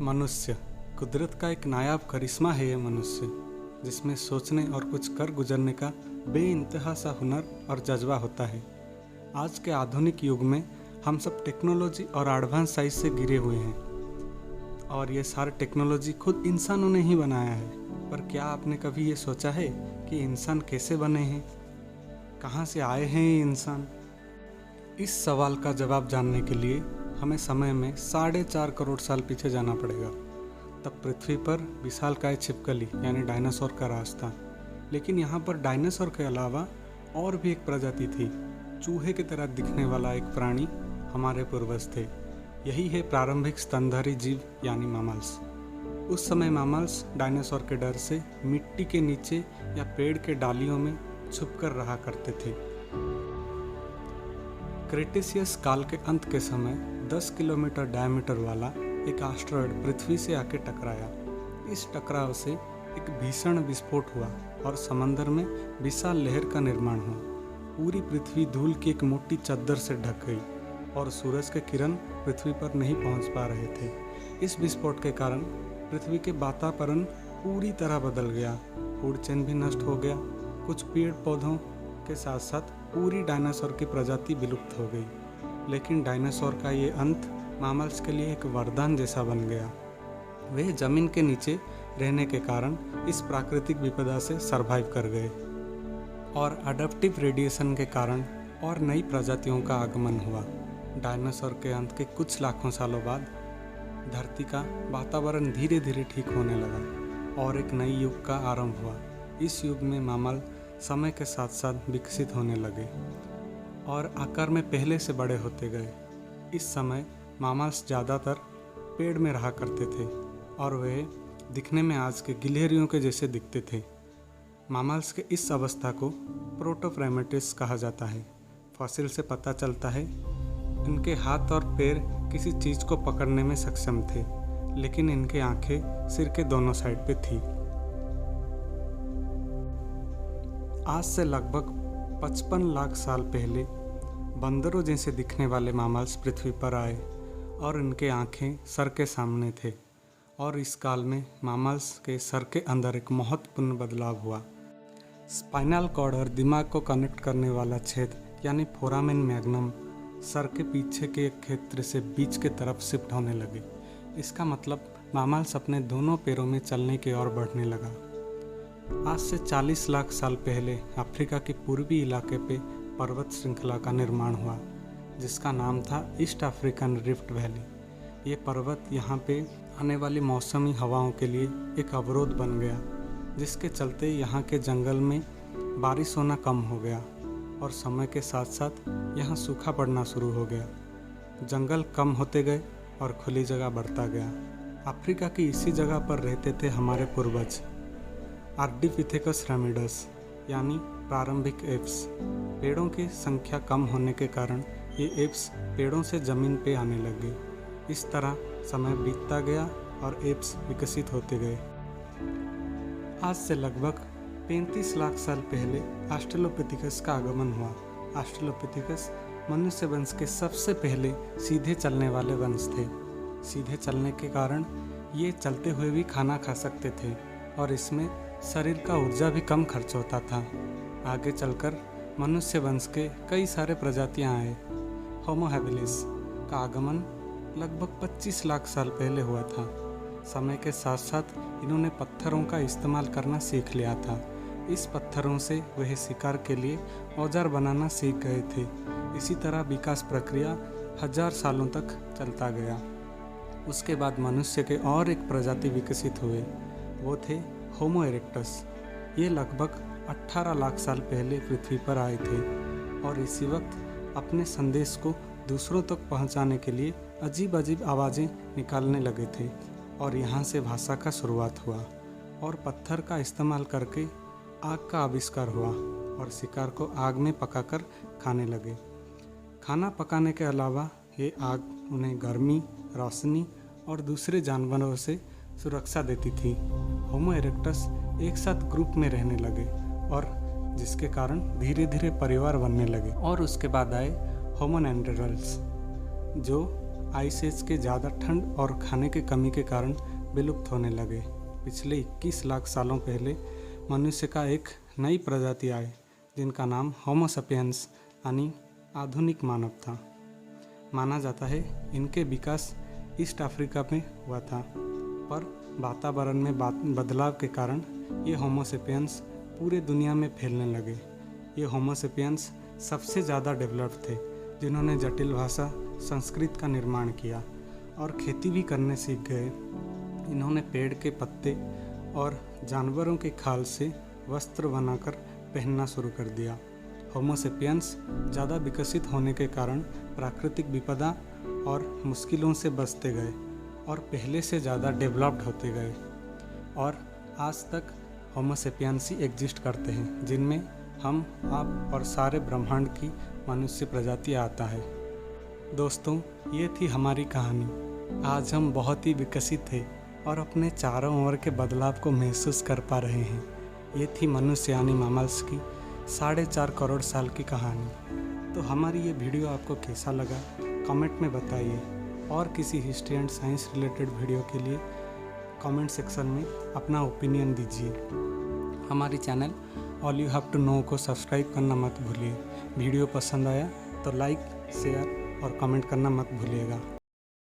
मनुष्य कुदरत का एक नायाब करिश्मा है। ये मनुष्य जिसमें सोचने और कुछ कर गुजरने का बेइंतहा सा हुनर और जज्बा होता है। आज के आधुनिक युग में हम सब टेक्नोलॉजी और एडवांस साइंस से घिरे हुए हैं और ये सारा टेक्नोलॉजी खुद इंसानों ने ही बनाया है। पर क्या आपने कभी ये सोचा है कि इंसान कैसे बने हैं, कहाँ से आए हैं ये इंसान? इस सवाल का जवाब जानने के लिए हमें समय में 4.5 करोड़ साल पीछे जाना पड़ेगा। तब पृथ्वी पर विशालकाय छिपकली यानी डायनासोर का राज था। लेकिन यहाँ पर डायनासोर के अलावा और भी एक प्रजाति थी। चूहे की तरह दिखने वाला एक प्राणी हमारे पूर्वज थे। यही है प्रारंभिक स्तनधारी जीव यानी मैमल्स। उस समय मैमल्स डायनासोर के डर से मिट्टी के नीचे या पेड़ के डालियों में छुपकर रहा करते थे। क्रेटेशियस काल के अंत के समय 10 किलोमीटर डायमीटर वाला एक एस्टेरॉयड पृथ्वी से आके टकराया। इस टकराव से एक भीषण विस्फोट हुआ और समंदर में विशाल लहर का निर्माण हुआ। पूरी पृथ्वी धूल की एक मोटी चादर से ढक गई और सूरज के किरण पृथ्वी पर नहीं पहुंच पा रहे थे। इस विस्फोट के कारण पृथ्वी के वातावरण पूरी तरह बदल गया। फूड चेन भी नष्ट हो गया। कुछ पेड़ पौधों के साथ साथ पूरी डायनासोर की प्रजाति विलुप्त हो गई। लेकिन डायनासोर का ये अंत मैमल्स के लिए एक वरदान जैसा बन गया। वे जमीन के नीचे रहने के कारण इस प्राकृतिक विपदा से सरवाइव कर गए और अडैप्टिव रेडिएशन के कारण और नई प्रजातियों का आगमन हुआ। डायनासोर के अंत के कुछ लाखों सालों बाद धरती का वातावरण धीरे धीरे ठीक होने लगा और एक नई युग का आरंभ हुआ। इस युग में मैमल समय के साथ साथ विकसित होने लगे और आकार में पहले से बड़े होते गए। इस समय मैमल्स ज़्यादातर पेड़ में रहा करते थे और वे दिखने में आज के गिलहरियों के जैसे दिखते थे। मैमल्स के इस अवस्था को प्रोटोप्राइमेटिस कहा जाता है। फॉसिल से पता चलता है इनके हाथ और पैर किसी चीज़ को पकड़ने में सक्षम थे, लेकिन इनके आंखें सिर के दोनों साइड पे थी। आज से लगभग 55 लाख साल पहले बंदरों जैसे दिखने वाले मैमल्स पृथ्वी पर आए और इनके आंखें सर के सामने थे। और इस काल में मैमल्स के सर के अंदर एक महत्वपूर्ण बदलाव हुआ। स्पाइनल कॉर्ड और दिमाग को कनेक्ट करने वाला छेद यानी फोरामेन मैग्नम सर के पीछे के क्षेत्र से बीच के तरफ शिफ्ट होने लगे। इसका मतलब मैमल्स अपने दोनों पैरों में चलने की ओर बढ़ने लगा। आज से 40 लाख साल पहले अफ्रीका के पूर्वी इलाके पे पर्वत श्रृंखला का निर्माण हुआ, जिसका नाम था ईस्ट अफ्रीकन रिफ्ट वैली। ये पर्वत यहाँ पे आने वाली मौसमी हवाओं के लिए एक अवरोध बन गया, जिसके चलते यहाँ के जंगल में बारिश होना कम हो गया और समय के साथ साथ यहाँ सूखा पड़ना शुरू हो गया। जंगल कम होते गए और खुली जगह बढ़ता गया। अफ्रीका की इसी जगह पर रहते थे हमारे पूर्वज आर्डिपिथेकस रेमिडस यानी प्रारंभिक एप्स। पेड़ों की संख्या कम होने के कारण ये एप्स पेड़ों से ज़मीन पे आने लगे। इस तरह समय बीतता गया और एप्स विकसित होते गए। आज से लगभग 35 लाख साल पहले ऑस्ट्रेलोपिथेकस का आगमन हुआ। ऑस्ट्रेलोपिथेकस मनुष्य वंश के सबसे पहले सीधे चलने वाले वंश थे। सीधे चलने के कारण ये चलते हुए भी खाना खा सकते थे और इसमें शरीर का ऊर्जा भी कम खर्च होता था। आगे चलकर मनुष्य वंश के कई सारे प्रजातियां आए। होमो हैबिलिस का आगमन लगभग 25 लाख साल पहले हुआ था। समय के साथ साथ इन्होंने पत्थरों का इस्तेमाल करना सीख लिया था। इस पत्थरों से वह शिकार के लिए औजार बनाना सीख गए थे। इसी तरह विकास प्रक्रिया 1000 सालों तक चलता गया। उसके बाद मनुष्य के और एक प्रजाति विकसित हुए, वो थे होमो इरेक्टस। ये लगभग 18 लाख साल पहले पृथ्वी पर आए थे और इसी वक्त अपने संदेश को दूसरों तक पहुंचाने के लिए अजीब अजीब आवाज़ें निकालने लगे थे और यहाँ से भाषा का शुरुआत हुआ और पत्थर का इस्तेमाल करके आग का आविष्कार हुआ और शिकार को आग में पकाकर खाने लगे। खाना पकाने के अलावा ये आग उन्हें गर्मी, रोशनी और दूसरे जानवरों से सुरक्षा देती थी। होमो इरेक्टस एक साथ ग्रुप में रहने लगे और जिसके कारण धीरे धीरे परिवार बनने लगे। और उसके बाद आए होमो नेंडरथाल्स जो आइस एज के ज़्यादा ठंड और खाने की कमी के कारण विलुप्त होने लगे। पिछले 21 लाख सालों पहले मनुष्य का एक नई प्रजाति आई जिनका नाम होमो सपियंस यानी आधुनिक मानव था। माना जाता है इनके विकास ईस्ट अफ्रीका में हुआ था, पर वातावरण में बदलाव के कारण ये होमो सपियंस पूरे दुनिया में फैलने लगे। ये होमो सपियंस सबसे ज़्यादा डेवलप्ड थे जिन्होंने जटिल भाषा संस्कृत का निर्माण किया और खेती भी करने सीख गए। इन्होंने पेड़ के पत्ते और जानवरों के खाल से वस्त्र बनाकर पहनना शुरू कर दिया। होमो सपियंस ज़्यादा विकसित होने के कारण प्राकृतिक विपदा और मुश्किलों से बचते गए और पहले से ज़्यादा डेवलप्ड होते गए और आज तक होमो सपियंस ही एग्जिस्ट करते हैं, जिनमें हम, आप और सारे ब्रह्मांड की मनुष्य प्रजाति आता है। दोस्तों, ये थी हमारी कहानी। आज हम बहुत ही विकसित थे और अपने चारों ओर के बदलाव को महसूस कर पा रहे हैं। ये थी मनुष्य यानी मैमल्स की 4.5 करोड़ साल की कहानी। तो हमारी ये वीडियो आपको कैसा लगा कमेंट में बताइए, और किसी history and science related video के लिए कमेंट सेक्शन में अपना ओपिनियन दीजिए। हमारी channel all you have to know को सब्सक्राइब करना मत भूलिए। वीडियो पसंद आया तो लाइक, शेयर और कमेंट करना मत भूलिएगा।